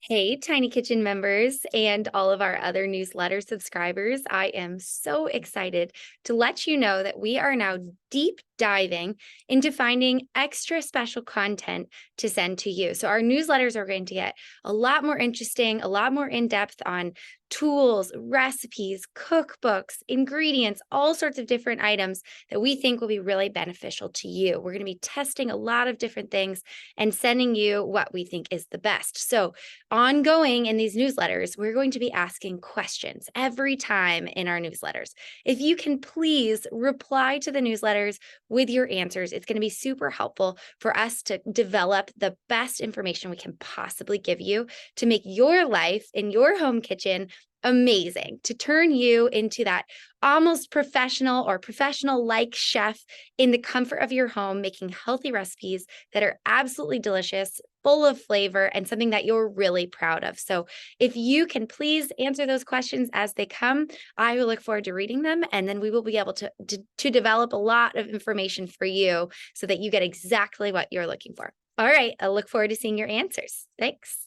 Hey, Tiny Kitchen members and all of our other newsletter subscribers. I am so excited to let you know that we are now deep diving into finding extra special content to send to you. So, our newsletters are going to get a lot more interesting, a lot more in depth on tools, recipes, cookbooks, ingredients, all sorts of different items that we think will be really beneficial to you. We're going to be testing a lot of different things and sending you what we think is the best. So, ongoing in these newsletters, we're going to be asking questions every time in our newsletters. If you can please reply to the newsletters with your answers, it's going to be super helpful for us to develop the best information we can possibly give you to make your life in your home kitchen amazing, to turn you into that almost professional or professional like chef in the comfort of your home, making healthy recipes that are absolutely delicious, full of flavor, and something that you're really proud of. So, if you can please answer those questions as they come, I will look forward to reading them. And then we will be able to develop a lot of information for you so that you get exactly what you're looking for. All right. I look forward to seeing your answers. Thanks.